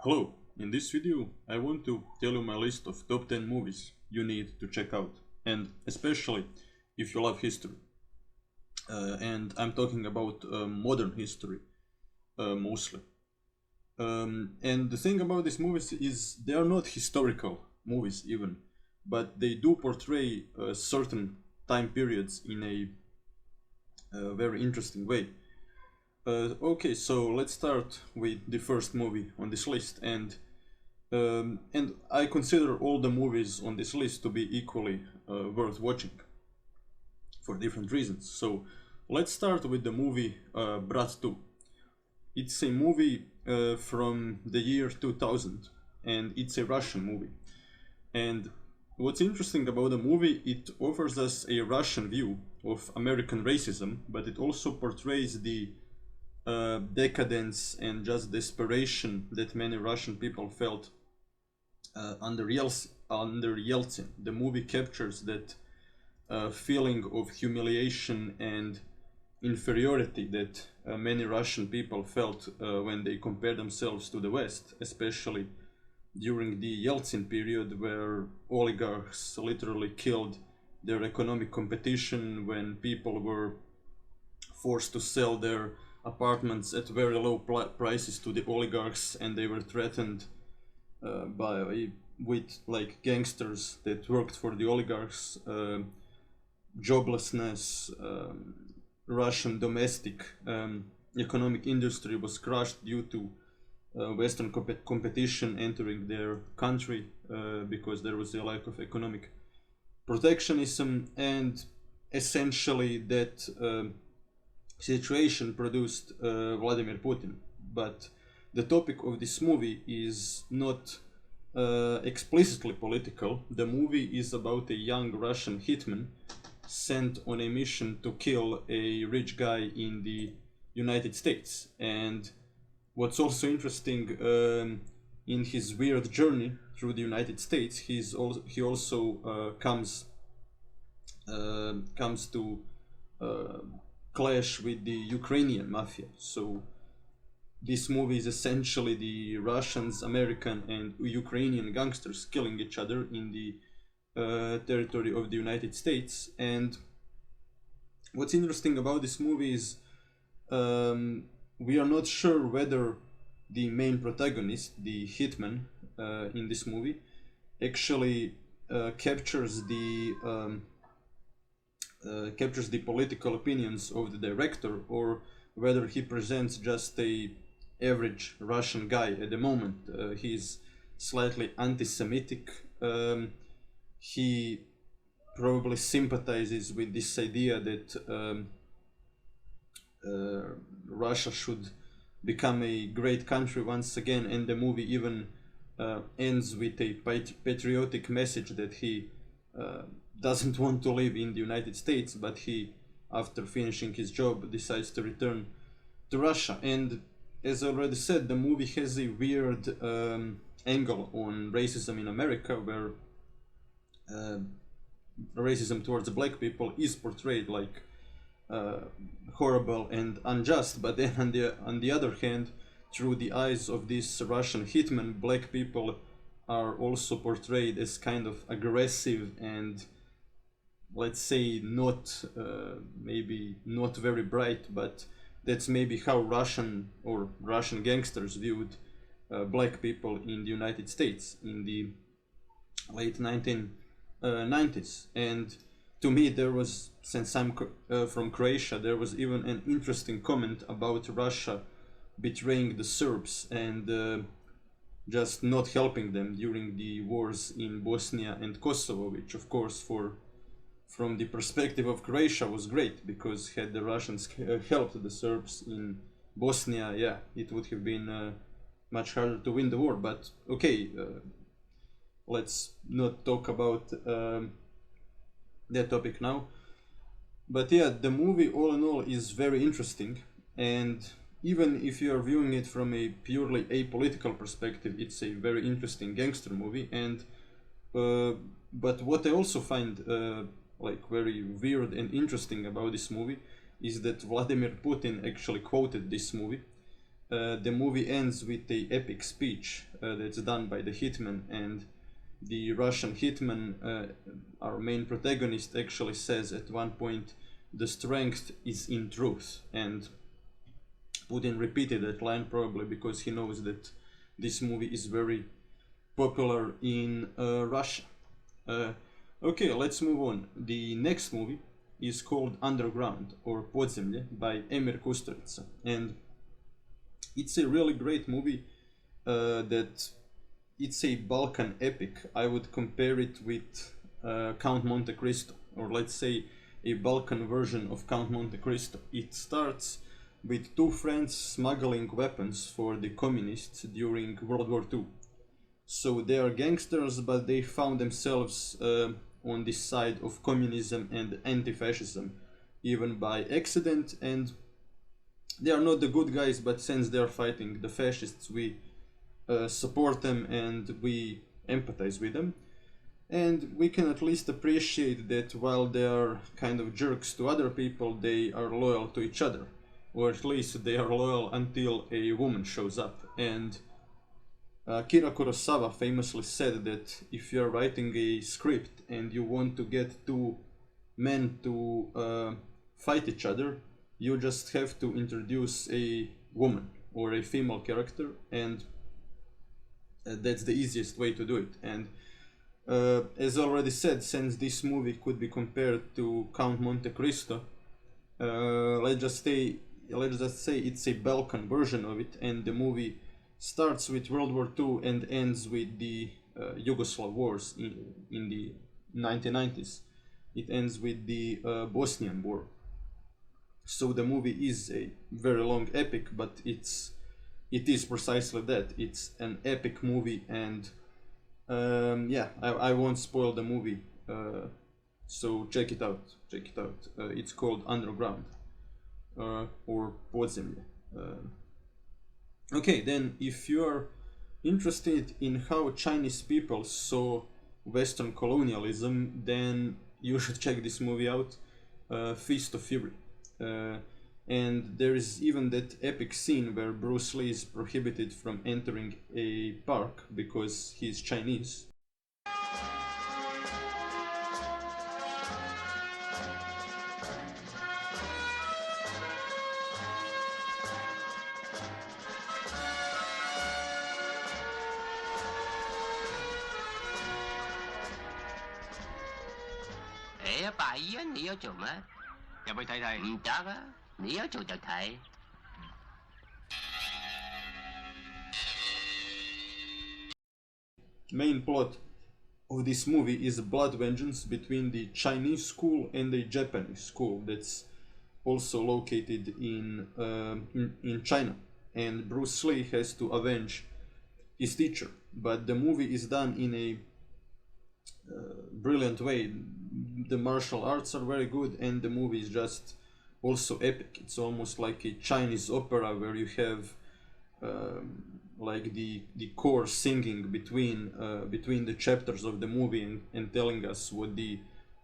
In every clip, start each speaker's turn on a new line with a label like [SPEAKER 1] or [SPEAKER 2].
[SPEAKER 1] Hello, in this video I want to tell you my list of top 10 movies you need to check out, and especially if you love history. And I'm talking about modern history mostly. And the thing about these movies is they are not historical movies even, but they do portray certain time periods in a very interesting way. Okay, so let's start with the first movie on this list, and I consider all the movies on this list to be equally worth watching for different reasons. So let's start with the movie Brat 2. It's a movie from the year 2000, and it's a Russian movie. And what's interesting about the movie, it offers us a Russian view of American racism, but it also portrays the decadence and just desperation that many Russian people felt under Yeltsin. The movie captures that feeling of humiliation and inferiority that many Russian people felt when they compared themselves to the West, especially during the Yeltsin period, where oligarchs literally killed their economic competition, when people were forced to sell their apartments at very low prices to the oligarchs, and they were threatened with like gangsters that worked for the oligarchs. Joblessness, Russian domestic economic industry was crushed due to Western competition entering their country because there was a lack of economic protectionism, and essentially that situation produced Vladimir Putin. But the topic of this movie is not explicitly political. The movie is about a young Russian hitman sent on a mission to kill a rich guy in the United States. And what's also interesting, in his weird journey through the United States, he also comes to clash with the Ukrainian mafia. So this movie is essentially the Russians, American, and Ukrainian gangsters killing each other in the territory of the United States. And what's interesting about this movie is we are not sure whether the main protagonist, the hitman in this movie, actually captures the political opinions of the director, or whether he presents just a average Russian guy at the moment. He's slightly anti-Semitic. He probably sympathizes with this idea that Russia should become a great country once again, and the movie even ends with a patriotic message that he doesn't want to live in the United States, but he, after finishing his job, decides to return to Russia. And as I already said, the movie has a weird angle on racism in America, where racism towards black people is portrayed like horrible and unjust, but then on the other hand, through the eyes of this Russian hitman, black people are also portrayed as kind of aggressive and, let's say, not maybe not very bright, but that's maybe how Russian gangsters viewed black people in the United States in the late 1990s. And to me, there was, since I'm from Croatia, there was even an interesting comment about Russia betraying the Serbs and just not helping them during the wars in Bosnia and Kosovo, which of course from the perspective of Croatia was great, because had the Russians helped the Serbs in Bosnia, yeah, it would have been much harder to win the war. But okay, let's not talk about that topic now. But yeah, the movie all in all is very interesting, and even if you are viewing it from a purely apolitical perspective, it's a very interesting gangster movie. And but what I also find like very weird and interesting about this movie is that Vladimir Putin actually quoted this movie The movie ends with a epic speech that's done by the hitman, and the Russian hitman, our main protagonist, actually says at one point, "The strength is in truth," and Putin repeated that line probably because he knows that this movie is very popular in Russia. Okay, let's move on. The next movie is called Underground or Podzemlje by Emir Kusturica, and it's a really great movie. That it's a Balkan epic. I would compare it with Count Monte Cristo, or let's say a Balkan version of Count Monte Cristo. It starts with two friends smuggling weapons for the communists during World War II. So they are gangsters, but they found themselves on this side of communism and anti-fascism, even by accident, and they are not the good guys, but since they are fighting the fascists, we support them and we empathize with them. And we can at least appreciate that while they are kind of jerks to other people, they are loyal to each other. Or at least they are loyal until a woman shows up. And Akira Kurosawa famously said that if you are writing a script and you want to get two men to fight each other, you just have to introduce a woman or a female character, and that's the easiest way to do it. And as already said, since this movie could be compared to Count Monte Cristo, let's just say it's a Balkan version of it, and the movie starts with World War II and ends with the Yugoslav wars in the 1990s. It ends with the Bosnian War. So the movie is a very long epic, but it is precisely that. It's an epic movie, and yeah, I won't spoil the movie. So check it out. It's called Underground or Podzemlje. Okay, then if you are interested in how Chinese people saw Western colonialism, then you should check this movie out, Feast of Fury. And there is even that epic scene where Bruce Lee is prohibited from entering a park because he's Chinese. Main plot of this movie is blood vengeance between the Chinese school and the Japanese school that's also located in China, and Bruce Lee has to avenge his teacher. But the movie is done in a brilliant way. The martial arts are very good, and the movie is just also epic. It's almost like a Chinese opera where you have like the core singing between the chapters of the movie and telling us what the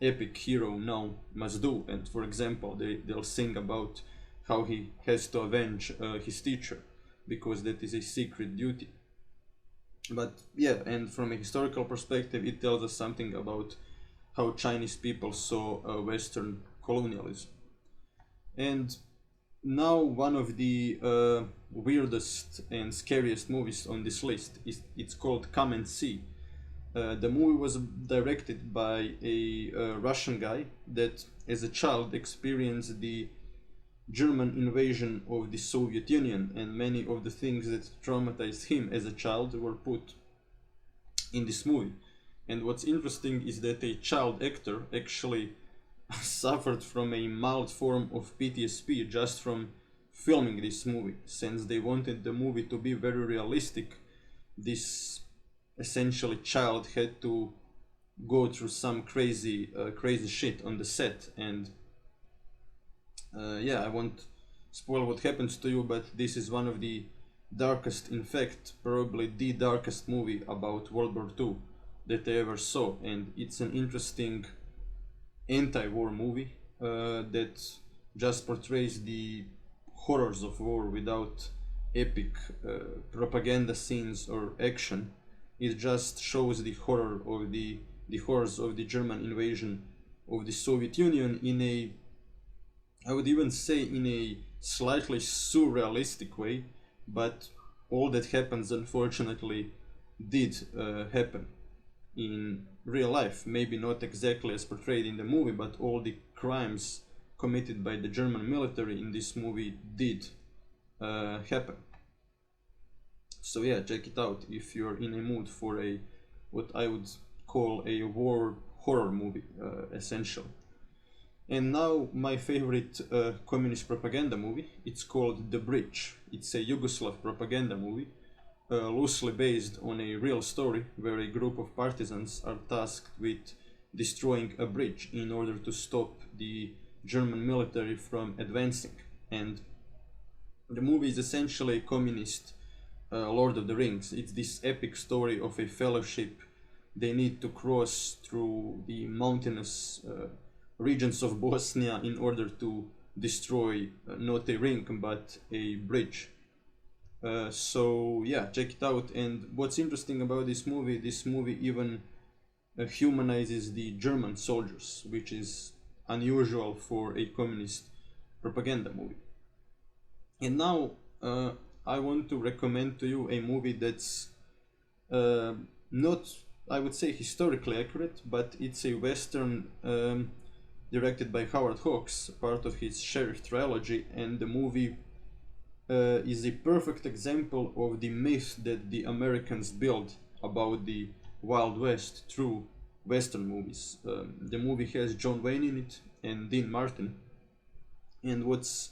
[SPEAKER 1] epic hero now must do. And for example, they'll sing about how he has to avenge his teacher because that is a secret duty. But yeah, and from a historical perspective, it tells us something about how Chinese people saw Western colonialism. And now one of the weirdest and scariest movies on this list it's called Come and See. The movie was directed by a Russian guy that as a child experienced the German invasion of the Soviet Union, and many of the things that traumatized him as a child were put in this movie. And what's interesting is that a child actor actually suffered from a mild form of PTSD just from filming this movie. Since they wanted the movie to be very realistic, this essentially child had to go through some crazy shit on the set. And yeah, I won't spoil what happens to you, but this is one of the darkest, in fact probably the darkest movie about World War II that I ever saw. And it's an interesting anti-war movie that just portrays the horrors of war without epic propaganda scenes or action. It just shows the horror of the horrors of the German invasion of the Soviet Union in a, I would even say, in a slightly surrealistic way, but all that happens unfortunately did happen in real life. Maybe not exactly as portrayed in the movie, but all the crimes committed by the German military in this movie did happen. So yeah, check it out if you're in a mood for a what I would call a war horror movie, essentially. And now my favorite communist propaganda movie. It's called The Bridge. It's a Yugoslav propaganda movie, loosely based on a real story where a group of partisans are tasked with destroying a bridge in order to stop the German military from advancing. And the movie is essentially a communist Lord of the Rings. It's this epic story of a fellowship. They need to cross through the mountainous regions of Bosnia in order to destroy not a ring but a bridge. So yeah, check it out. And what's interesting about this movie even humanizes the German soldiers, which is unusual for a communist propaganda movie. And now I want to recommend to you a movie that's not, I would say, historically accurate, but it's a Western directed by Howard Hawks, part of his Sheriff trilogy, and the movie is a perfect example of the myth that the Americans built about the Wild West through Western movies. The movie has John Wayne in it and Dean Martin, and what's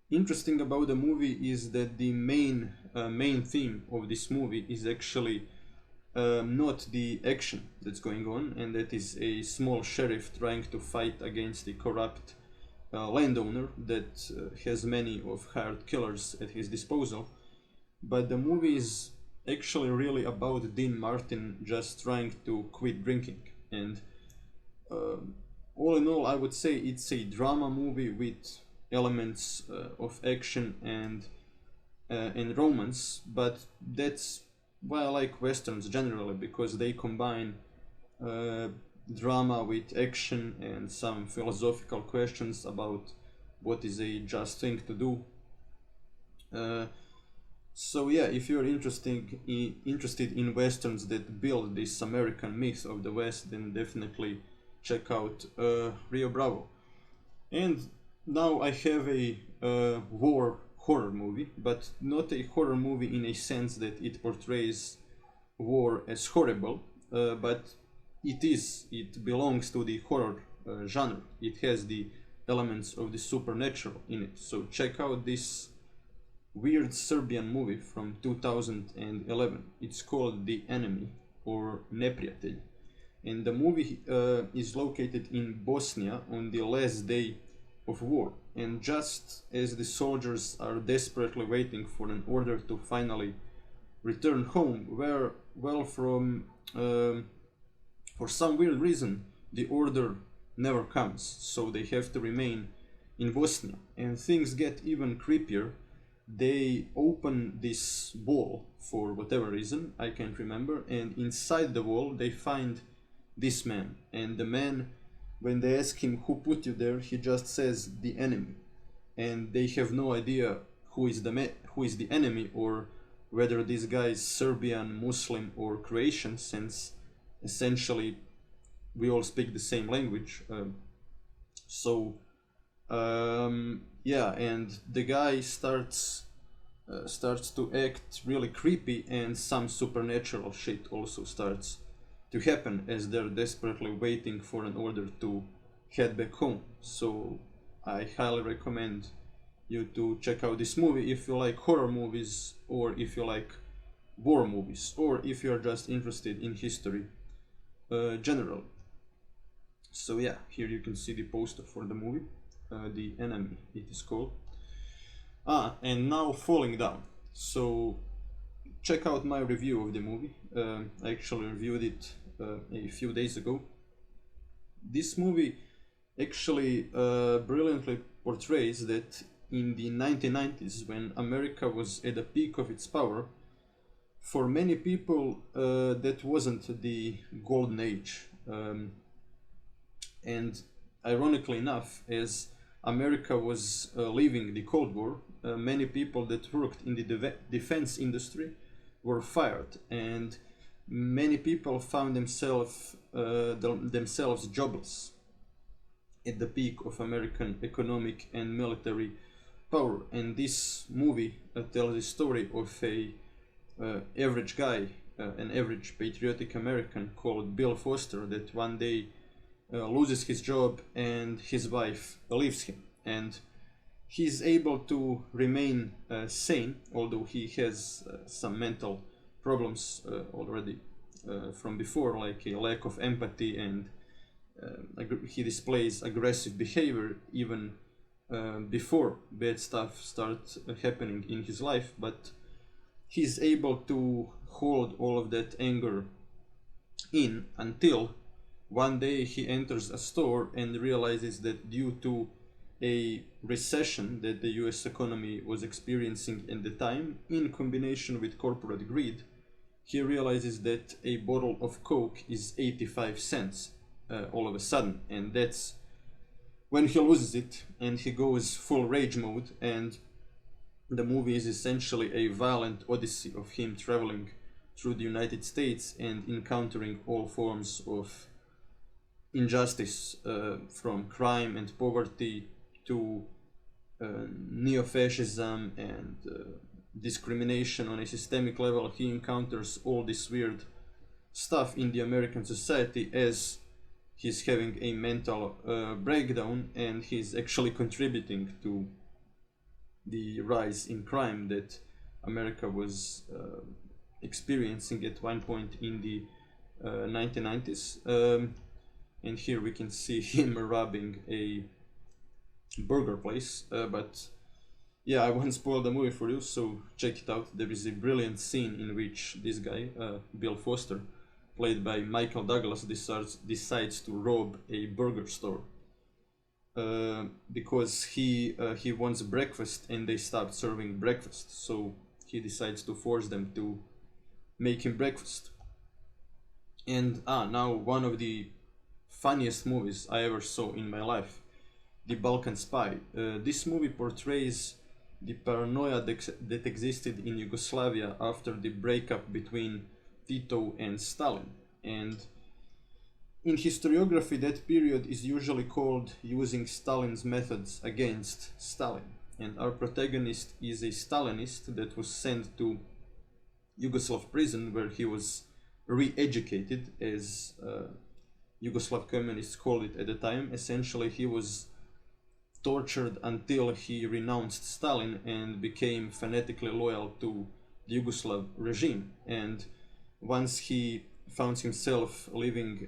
[SPEAKER 1] interesting about the movie is that the main theme of this movie is actually not the action that's going on, and that is a small sheriff trying to fight against a corrupt landowner that has many of hired killers at his disposal. But the movie is actually really about Dean Martin just trying to quit drinking. And all in all, I would say it's a drama movie with elements of action and romance, but that's why I like westerns generally, because they combine drama with action and some philosophical questions about what is a just thing to do. So yeah, if you're interested in westerns that build this American myth of the West, then definitely check out Rio Bravo. And now I have a war horror movie, but not a horror movie in a sense that it portrays war as horrible, but it belongs to the horror genre. It has the elements of the supernatural in it. So check out this weird Serbian movie from 2011. It's called The Enemy or Neprijatelj. And the movie is located in Bosnia on the last day of war. And just as the soldiers are desperately waiting for an order to finally return home, for some weird reason, the order never comes. So they have to remain in Bosnia. And things get even creepier. They open this wall for whatever reason, I can't remember, and inside the wall they find this man. And the man, when they ask him who put you there, he just says the enemy. And they have no idea who is the enemy, or whether this guy is Serbian, Muslim, or Croatian, since essentially we all speak the same language. Yeah, and the guy starts to act really creepy, and some supernatural shit also starts to happen as they're desperately waiting for an order to head back home. So I highly recommend you to check out this movie if you like horror movies, or if you like war movies, or if you're just interested in history generally. So yeah, here you can see the poster for the movie, The Enemy it is called. And now Falling Down. So check out my review of the movie. I actually reviewed it a few days ago. This movie actually brilliantly portrays that in the 1990s, when America was at the peak of its power, for many people that wasn't the golden age. And ironically enough, as America was leaving the Cold War, many people that worked in the defense industry were fired, and many people found themselves jobless at the peak of American economic and military power. And this movie tells the story of a average guy, an average patriotic American called Bill Foster, that one day loses his job and his wife leaves him, and he's able to remain sane, although he has some mental problems already from before, like a lack of empathy, and he displays aggressive behavior even before bad stuff starts happening in his life. But he's able to hold all of that anger in until one day he enters a store and realizes that due to a recession that the US economy was experiencing at the time, in combination with corporate greed, he realizes that a bottle of Coke is 85 cents all of a sudden. And that's when he loses it and he goes full rage mode. And the movie is essentially a violent odyssey of him traveling through the United States and encountering all forms of injustice, from crime and poverty to neo-fascism and discrimination on a systemic level. He encounters all this weird stuff in the American society as he's having a mental breakdown, and he's actually contributing to the rise in crime that America was experiencing at one point in the 1990s. And here we can see him robbing a burger place, but yeah, I won't spoil the movie for you, so check it out. There is a brilliant scene in which this guy, Bill Foster, played by Michael Douglas, decides to rob a burger store because he wants breakfast and they stopped serving breakfast, so he decides to force them to make him breakfast. And now one of the funniest movies I ever saw in my life, The Balkan Spy. This movie portrays the paranoia that existed in Yugoslavia after the breakup between Tito and Stalin. And in historiography, that period is usually called using Stalin's methods against Stalin. And our protagonist is a Stalinist that was sent to Yugoslav prison, where he was re-educated, as Yugoslav communists called it at the time. Essentially, he was tortured until he renounced Stalin and became fanatically loyal to the Yugoslav regime. And once he found himself living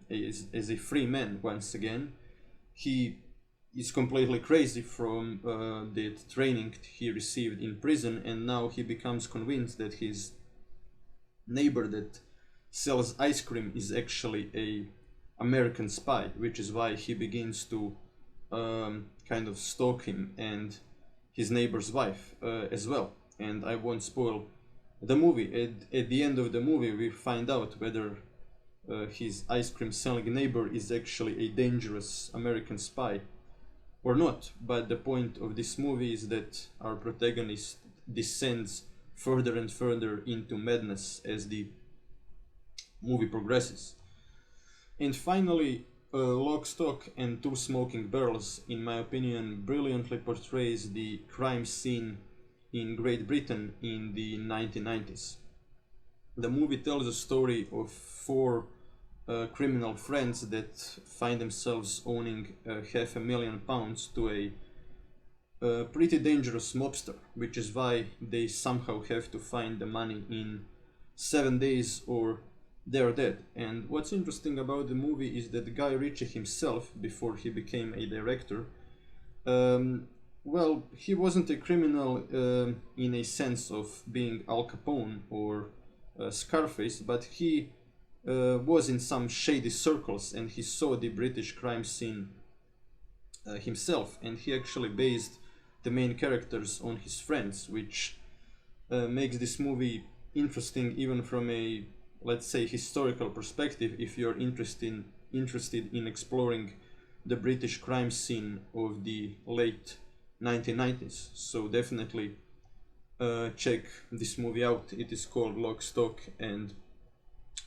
[SPEAKER 1] as a free man once again, he is completely crazy from the training he received in prison, and now he becomes convinced that his neighbor that sells ice cream is actually a American spy, which is why he begins to kind of stalk him and his neighbor's wife as well. And I won't spoil the movie. At the end of the movie, we find out whether his ice cream selling neighbor is actually a dangerous American spy or not. But the point of this movie is that our protagonist descends further and further into madness as the movie progresses. And finally, Lock, Stock and Two Smoking Barrels, in my opinion, brilliantly portrays the crime scene in Great Britain in the 1990s. The movie tells a story of four criminal friends that find themselves owing £500,000 to a pretty dangerous mobster, which is why they somehow have to find the money in 7 days or they're dead. And what's interesting about the movie is that Guy Ritchie himself, before he became a director, well, he wasn't a criminal in a sense of being Al Capone or Scarface, but he was in some shady circles and he saw the British crime scene himself, and he actually based the main characters on his friends, which makes this movie interesting even from a, let's say, historical perspective, if you're interested in exploring the British crime scene of the late 1990s. So definitely check this movie out. It is called Lock, Stock and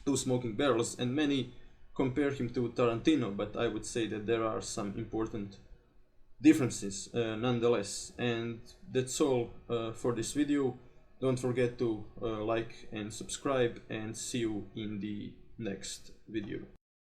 [SPEAKER 1] Two Smoking Barrels, and many compare him to Tarantino, but I would say that there are some important differences nonetheless. And that's all for this video. Don't forget to like and subscribe, and see you in the next video.